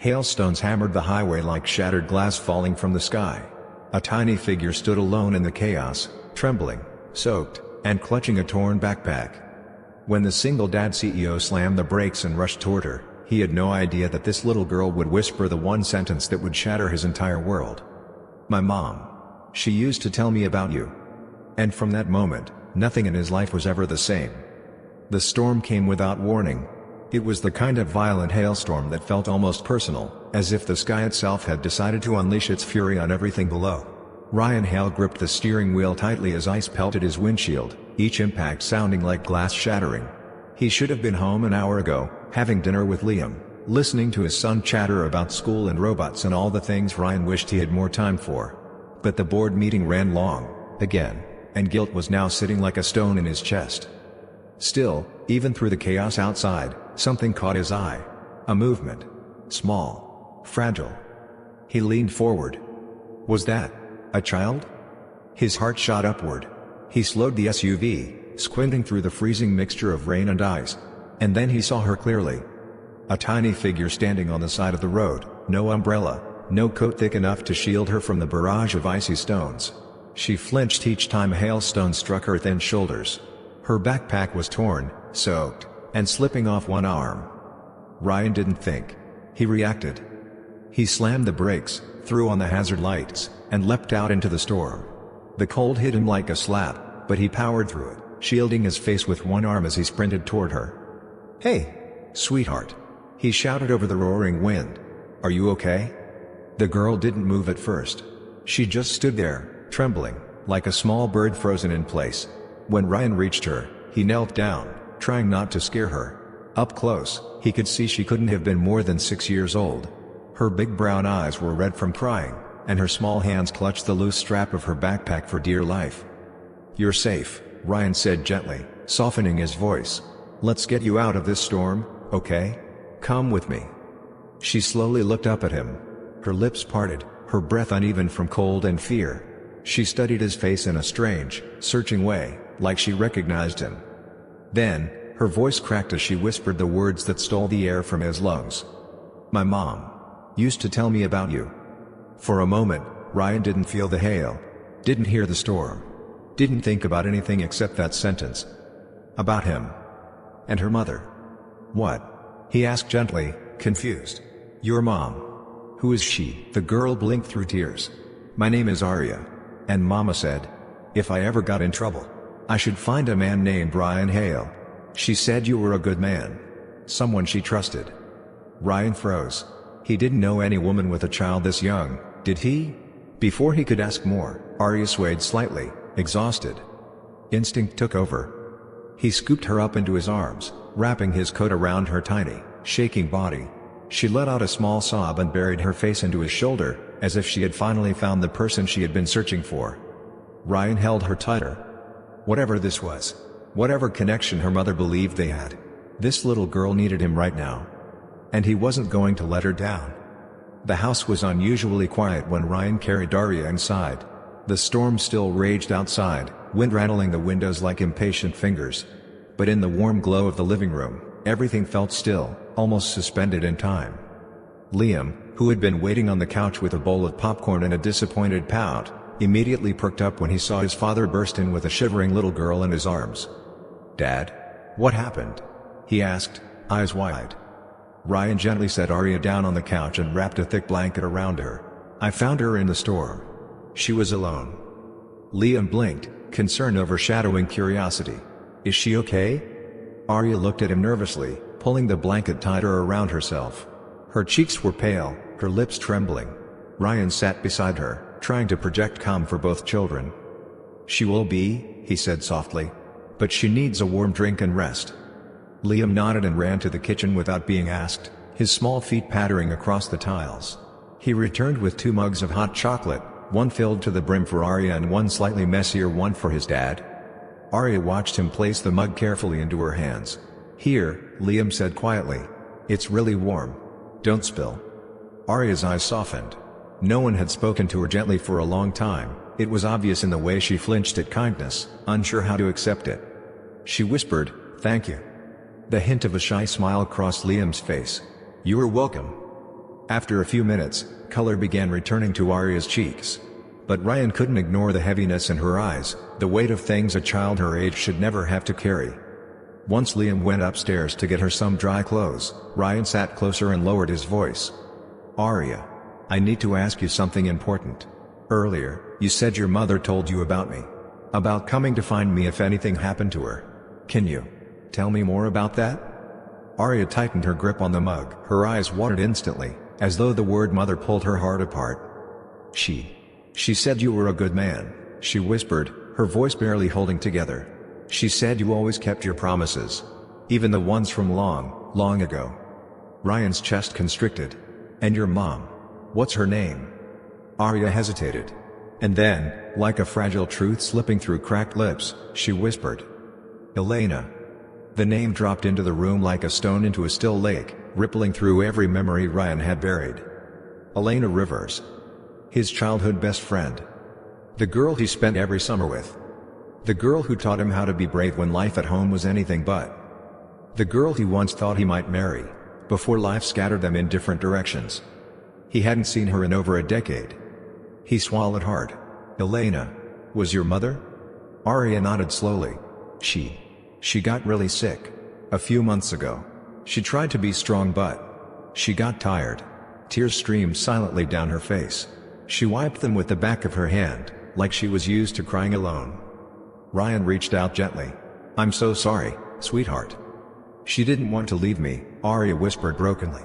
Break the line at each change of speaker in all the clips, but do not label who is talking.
Hailstones hammered the highway like shattered glass falling from the sky. A tiny figure stood alone in the chaos, trembling, soaked, and clutching a torn backpack. When the single-dad CEO slammed the brakes and rushed toward her, he had no idea that this little girl would whisper the one sentence that would shatter his entire world. "My mom. She used to tell me about you." And from that moment, nothing in his life was ever the same. The storm came without warning. It was the kind of violent hailstorm that felt almost personal, as if the sky itself had decided to unleash its fury on everything below. Ryan Hale gripped the steering wheel tightly as ice pelted his windshield, each impact sounding like glass shattering. He should have been home an hour ago, having dinner with Liam, listening to his son chatter about school and robots and all the things Ryan wished he had more time for. But the board meeting ran long, again, and guilt was now sitting like a stone in his chest. Still, even through the chaos outside, something caught his eye. A movement. Small. Fragile. He leaned forward. Was that a child? His heart shot upward. He slowed the SUV, squinting through the freezing mixture of rain and ice. And then he saw her clearly. A tiny figure standing on the side of the road, no umbrella, no coat thick enough to shield her from the barrage of icy stones. She flinched each time a hailstone struck her thin shoulders. Her backpack was torn, soaked, and slipping off one arm. Ryan didn't think. He reacted. He slammed the brakes, threw on the hazard lights, and leapt out into the storm. The cold hit him like a slap, but he powered through it, shielding his face with one arm as he sprinted toward her. "Hey, sweetheart," he shouted over the roaring wind. "Are you okay?" The girl didn't move at first. She just stood there, trembling, like a small bird frozen in place. When Ryan reached her, he knelt down, trying not to scare her. Up close, he could see she couldn't have been more than 6 years old. Her big brown eyes were red from crying, and her small hands clutched the loose strap of her backpack for dear life. "You're safe," Ryan said gently, softening his voice. "Let's get you out of this storm, okay? Come with me." She slowly looked up at him. Her lips parted, her breath uneven from cold and fear. She studied his face in a strange, searching way, like she recognized him. Then, her voice cracked as she whispered the words that stole the air from his lungs. "My mom used to tell me about you." For a moment, Ryan didn't feel the hail, didn't hear the storm, didn't think about anything except that sentence. About him. And her mother. "What?" he asked gently, confused. "Your mom. Who is she?" The girl blinked through tears. "My name is Aria. And Mama said, if I ever got in trouble, I should find a man named Ryan Hale. She said you were a good man. Someone she trusted." Ryan froze. He didn't know any woman with a child this young, did he? Before he could ask more, Aria swayed slightly, exhausted. Instinct took over. He scooped her up into his arms, wrapping his coat around her tiny, shaking body. She let out a small sob and buried her face into his shoulder, as if she had finally found the person she had been searching for. Ryan held her tighter. Whatever this was, whatever connection her mother believed they had, this little girl needed him right now. And he wasn't going to let her down. The house was unusually quiet when Ryan carried Aria inside. The storm still raged outside, wind rattling the windows like impatient fingers. But in the warm glow of the living room, everything felt still, almost suspended in time. Liam, who had been waiting on the couch with a bowl of popcorn and a disappointed pout, immediately perked up when he saw his father burst in with a shivering little girl in his arms. "Dad? What happened?" he asked, eyes wide. Ryan gently set Aria down on the couch and wrapped a thick blanket around her. "I found her in the storm. She was alone." Liam blinked, concern overshadowing curiosity. "Is she okay?" Aria looked at him nervously, pulling the blanket tighter around herself. Her cheeks were pale, her lips trembling. Ryan sat beside her, trying to project calm for both children. "She will be," he said softly. "But she needs a warm drink and rest." Liam nodded and ran to the kitchen without being asked, his small feet pattering across the tiles. He returned with 2 mugs of hot chocolate, one filled to the brim for Aria and one slightly messier one for his dad. Aria watched him place the mug carefully into her hands. "Here," Liam said quietly. "It's really warm. Don't spill." Aria's eyes softened. No one had spoken to her gently for a long time. It was obvious in the way she flinched at kindness, unsure how to accept it. She whispered, "Thank you." The hint of a shy smile crossed Liam's face. "You are welcome." After a few minutes, color began returning to Aria's cheeks. But Ryan couldn't ignore the heaviness in her eyes, the weight of things a child her age should never have to carry. Once Liam went upstairs to get her some dry clothes, Ryan sat closer and lowered his voice. "Aria, I need to ask you something important. Earlier, you said your mother told you about me. About coming to find me if anything happened to her. Can you tell me more about that?" Aria tightened her grip on the mug. Her eyes watered instantly, as though the word mother pulled her heart apart. She said you were a good man," she whispered, her voice barely holding together. "She said you always kept your promises. Even the ones from long, long ago." Ryan's chest constricted. "And your mom? What's her name?" Aria hesitated. And then, like a fragile truth slipping through cracked lips, she whispered, "Elena." The name dropped into the room like a stone into a still lake, rippling through every memory Ryan had buried. Elena Rivers. His childhood best friend. The girl he spent every summer with. The girl who taught him how to be brave when life at home was anything but. The girl he once thought he might marry, before life scattered them in different directions. He hadn't seen her in over a decade. He swallowed hard. "Elena, was your mother?" Aria nodded slowly. She got really sick. A few months ago. She tried to be strong but she got tired." Tears streamed silently down her face. She wiped them with the back of her hand, like she was used to crying alone. Ryan reached out gently. "I'm so sorry, sweetheart." "She didn't want to leave me," Aria whispered brokenly.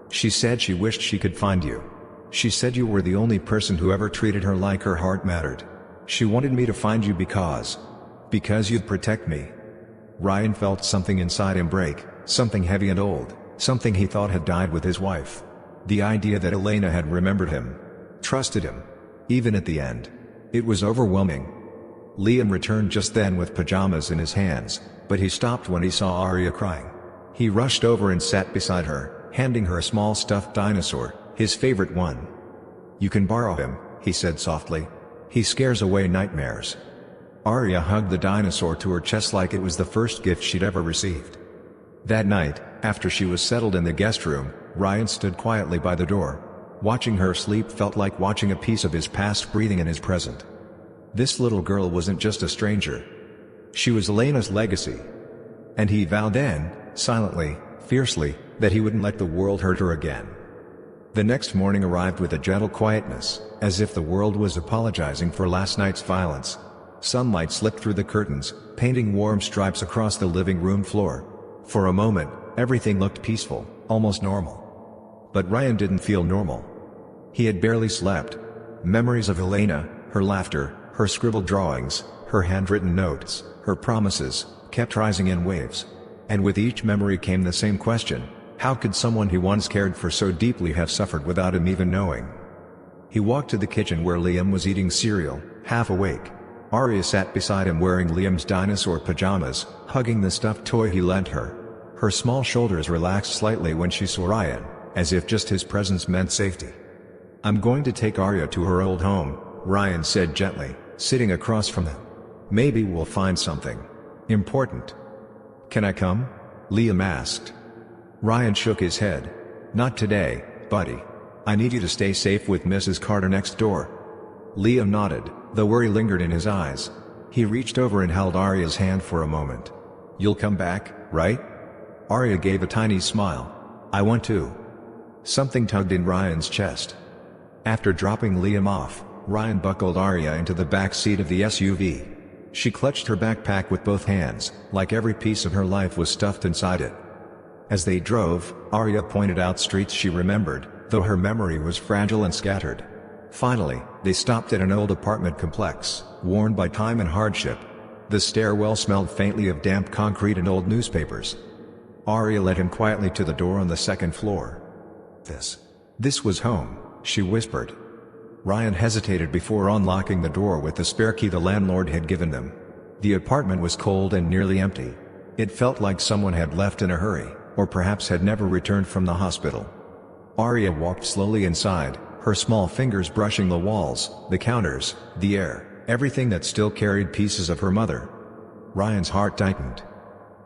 "She said she wished she could find you. She said you were the only person who ever treated her like her heart mattered. She wanted me to find you because you'd protect me." Ryan felt something inside him break, something heavy and old, something he thought had died with his wife. The idea that Elena had remembered him, trusted him, even at the end. It was overwhelming. Liam returned just then with pajamas in his hands, but he stopped when he saw Aria crying. He rushed over and sat beside her, handing her a small stuffed dinosaur, his favorite one. "You can borrow him," he said softly. "He scares away nightmares." Aria hugged the dinosaur to her chest like it was the first gift she'd ever received. That night, after she was settled in the guest room, Ryan stood quietly by the door. Watching her sleep felt like watching a piece of his past breathing in his present. This little girl wasn't just a stranger. She was Elena's legacy. And he vowed then, silently, fiercely, that he wouldn't let the world hurt her again. The next morning arrived with a gentle quietness, as if the world was apologizing for last night's violence. Sunlight slipped through the curtains, painting warm stripes across the living room floor. For a moment, everything looked peaceful, almost normal. But Ryan didn't feel normal. He had barely slept. Memories of Elena, her laughter, her scribbled drawings, her handwritten notes, her promises, kept rising in waves. And with each memory came the same question: how could someone he once cared for so deeply have suffered without him even knowing? He walked to the kitchen where Liam was eating cereal, half awake. Aria sat beside him wearing Liam's dinosaur pajamas, hugging the stuffed toy he lent her. Her small shoulders relaxed slightly when she saw Ryan, as if just his presence meant safety. "I'm going to take Aria to her old home," Ryan said gently, sitting across from them. "Maybe we'll find something important." "Can I come?" Liam asked. Ryan shook his head. "Not today, buddy. I need you to stay safe with Mrs. Carter next door." Liam nodded, though worry lingered in his eyes. He reached over and held Aria's hand for a moment. "You'll come back, right?" Aria gave a tiny smile. "I want to." Something tugged in Ryan's chest. After dropping Liam off, Ryan buckled Aria into the back seat of the SUV. She clutched her backpack with both hands, like every piece of her life was stuffed inside it. As they drove, Aria pointed out streets she remembered, though her memory was fragile and scattered. Finally, they stopped at an old apartment complex, worn by time and hardship. The stairwell smelled faintly of damp concrete and old newspapers. Aria led him quietly to the door on the second floor. This was home," she whispered. Ryan hesitated before unlocking the door with the spare key the landlord had given them. The apartment was cold and nearly empty. It felt like someone had left in a hurry, or perhaps had never returned from the hospital. Aria walked slowly inside, her small fingers brushing the walls, the counters, the air, everything that still carried pieces of her mother. Ryan's heart tightened.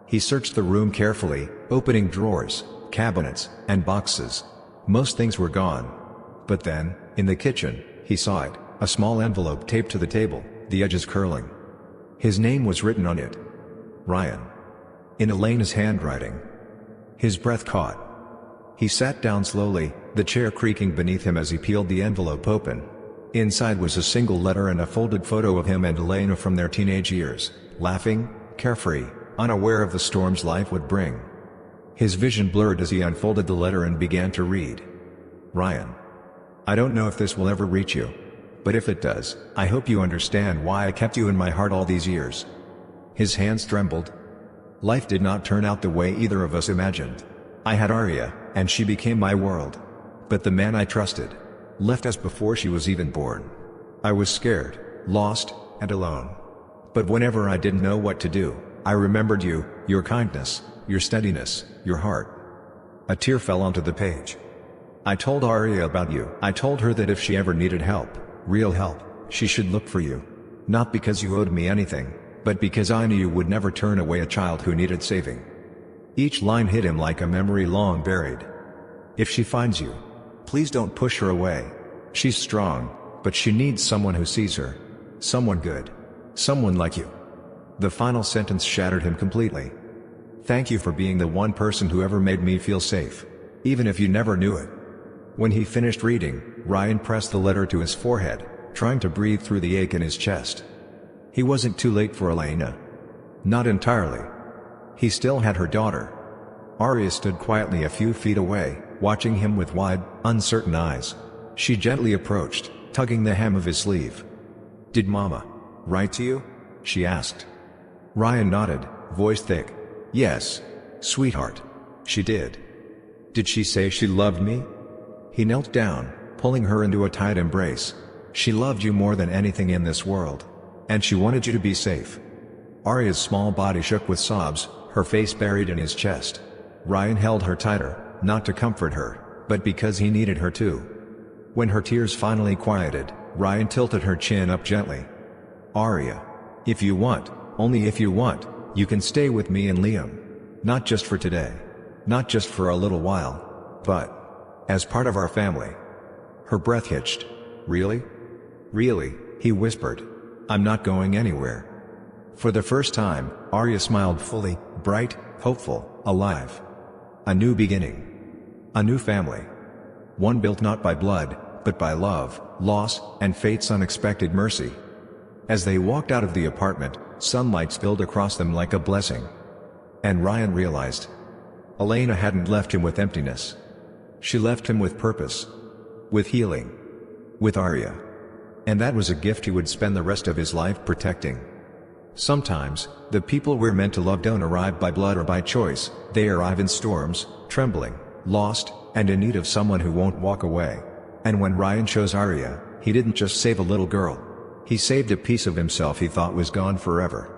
He searched the room carefully, opening drawers, cabinets, and boxes. Most things were gone. But then, in the kitchen, he saw it, a small envelope taped to the table, the edges curling. His name was written on it. Ryan. In Elena's handwriting. His breath caught. He sat down slowly, the chair creaking beneath him as he peeled the envelope open. Inside was a single letter and a folded photo of him and Elena from their teenage years, laughing, carefree, unaware of the storms life would bring. His vision blurred as he unfolded the letter and began to read. Ryan. I don't know if this will ever reach you. But if it does, I hope you understand why I kept you in my heart all these years. His hands trembled. Life did not turn out the way either of us imagined. I had Aria, and she became my world. But the man I trusted left us before she was even born. I was scared, lost, and alone. But whenever I didn't know what to do, I remembered you, your kindness, your steadiness, your heart. A tear fell onto the page. I told Aria about you. I told her that if she ever needed help, real help, she should look for you. Not because you owed me anything, but because I knew you would never turn away a child who needed saving. Each line hit him like a memory long buried. If she finds you, please don't push her away. She's strong, but she needs someone who sees her. Someone good. Someone like you. The final sentence shattered him completely. Thank you for being the one person who ever made me feel safe. Even if you never knew it. When he finished reading, Ryan pressed the letter to his forehead, trying to breathe through the ache in his chest. He wasn't too late for Elena. Not entirely. He still had her daughter. Aria stood quietly a few feet away, watching him with wide, uncertain eyes. She gently approached, tugging the hem of his sleeve. Did Mama write to you? She asked. Ryan nodded, voice thick. Yes, sweetheart. She did. Did she say she loved me? He knelt down, pulling her into a tight embrace. She loved you more than anything in this world. And she wanted you to be safe. Aria's small body shook with sobs, her face buried in his chest. Ryan held her tighter, not to comfort her, but because he needed her too. When her tears finally quieted, Ryan tilted her chin up gently. Aria. If you want, only if you want, you can stay with me and Liam. Not just for today. Not just for a little while. But as part of our family. Her breath hitched. Really? Really, he whispered. I'm not going anywhere. For the first time, Aria smiled fully, bright, hopeful, alive. A new beginning. A new family. One built not by blood, but by love, loss, and fate's unexpected mercy. As they walked out of the apartment, sunlight spilled across them like a blessing. And Ryan realized. Elena hadn't left him with emptiness. She left him with purpose. With healing. With Aria. And that was a gift he would spend the rest of his life protecting. Sometimes, the people we're meant to love don't arrive by blood or by choice, they arrive in storms, trembling, lost, and in need of someone who won't walk away. And when Ryan chose Aria, he didn't just save a little girl. He saved a piece of himself he thought was gone forever.